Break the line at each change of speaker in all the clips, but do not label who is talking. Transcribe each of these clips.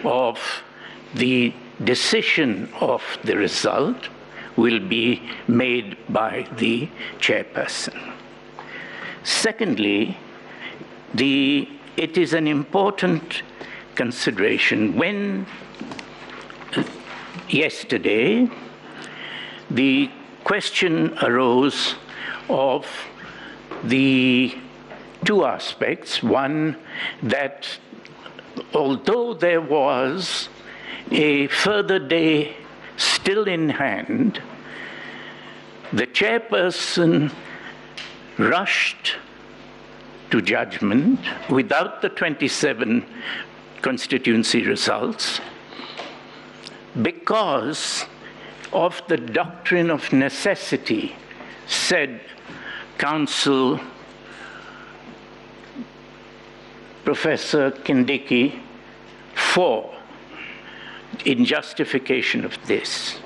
of the decision of the result will be made by the chairperson. Secondly, it is an important consideration. When yesterday the question arose of the two aspects. One, that although there was a further day still in hand, the chairperson rushed to judgment without the 27 constituency results because of the doctrine of necessity, said Counsel Professor Kindiki in justification of this.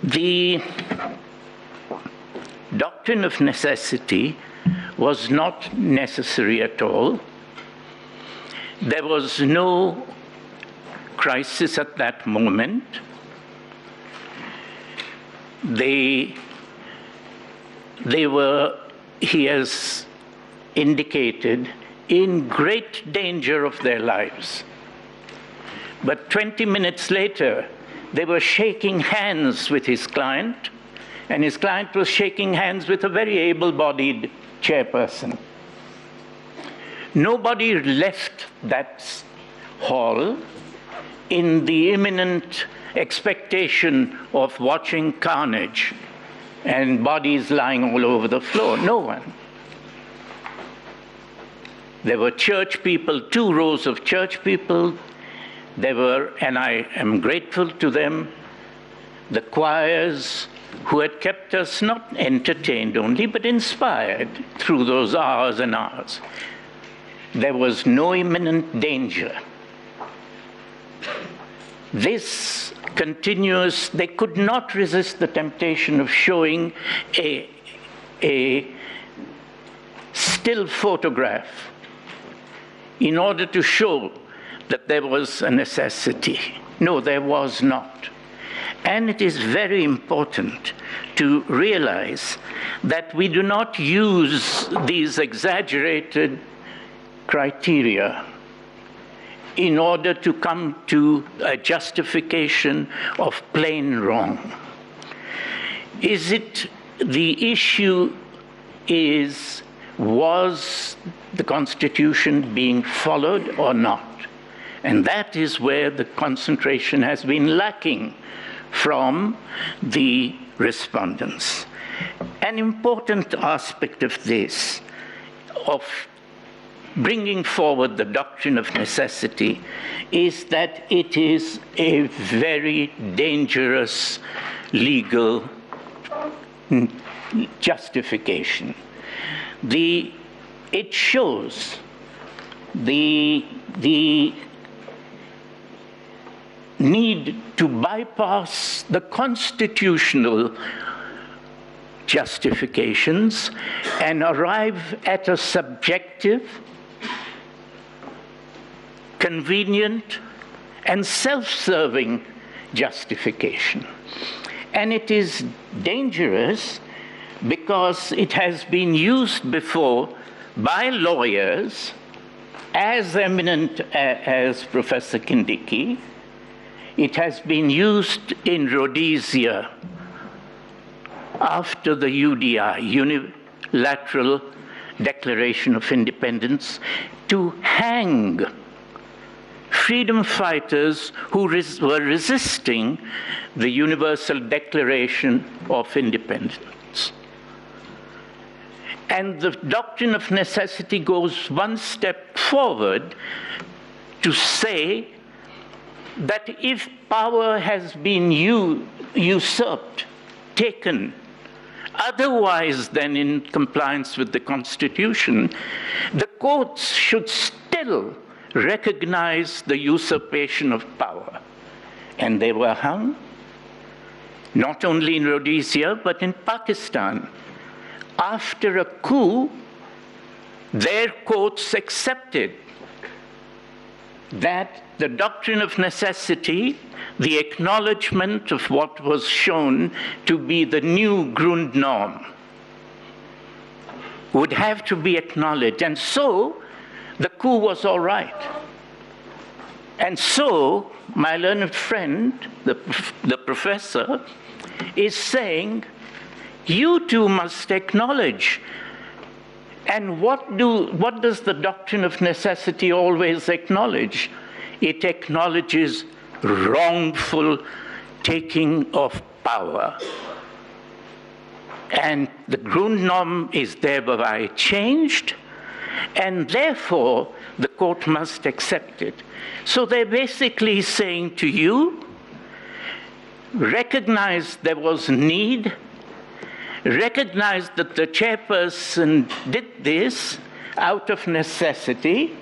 The doctrine of necessity was not necessary at all. There was no crisis at that moment. They were, he has indicated, in great danger of their lives. But 20 minutes later, they were shaking hands with his client, and his client was shaking hands with a very able-bodied chairperson. Nobody left that hall in the imminent expectation of watching carnage and bodies lying all over the floor. No one. There were church people, 2 rows of church people. There were, and I am grateful to them, the choirs who had kept us not entertained only, but inspired through those hours and hours. There was no imminent danger. This continuous, they could not resist the temptation of showing a still photograph in order to show that there was a necessity. No, there was not. And it is very important to realize that we do not use these exaggerated criteria in order to come to a justification of plain wrong. The issue is, was the Constitution being followed or not? And that is where the concentration has been lacking from the respondents. An important aspect of this, of bringing forward the doctrine of necessity, is that it is a very dangerous legal justification. It shows the need to bypass the constitutional justifications and arrive at a subjective, convenient, and self-serving justification. And it is dangerous because it has been used before by lawyers as eminent as Professor Kindiki. It has been used in Rhodesia after the UDI, Unilateral Declaration of Independence, to hang freedom fighters who were resisting the Universal Declaration of Independence. And the doctrine of necessity goes one step forward to say that if power has been usurped, taken, otherwise than in compliance with the Constitution, the courts should still recognize the usurpation of power. And they were hung, not only in Rhodesia, but in Pakistan. After a coup, their courts accepted that the doctrine of necessity, the acknowledgement of what was shown to be the new Grundnorm, would have to be acknowledged. And so the coup was all right. And so my learned friend, the professor, is saying, you too must acknowledge. And what does the doctrine of necessity always acknowledge? It acknowledges wrongful taking of power. And the Grundnorm is thereby changed, and therefore the court must accept it. So they're basically saying to you, recognize there was need, recognize that the chairperson did this out of necessity,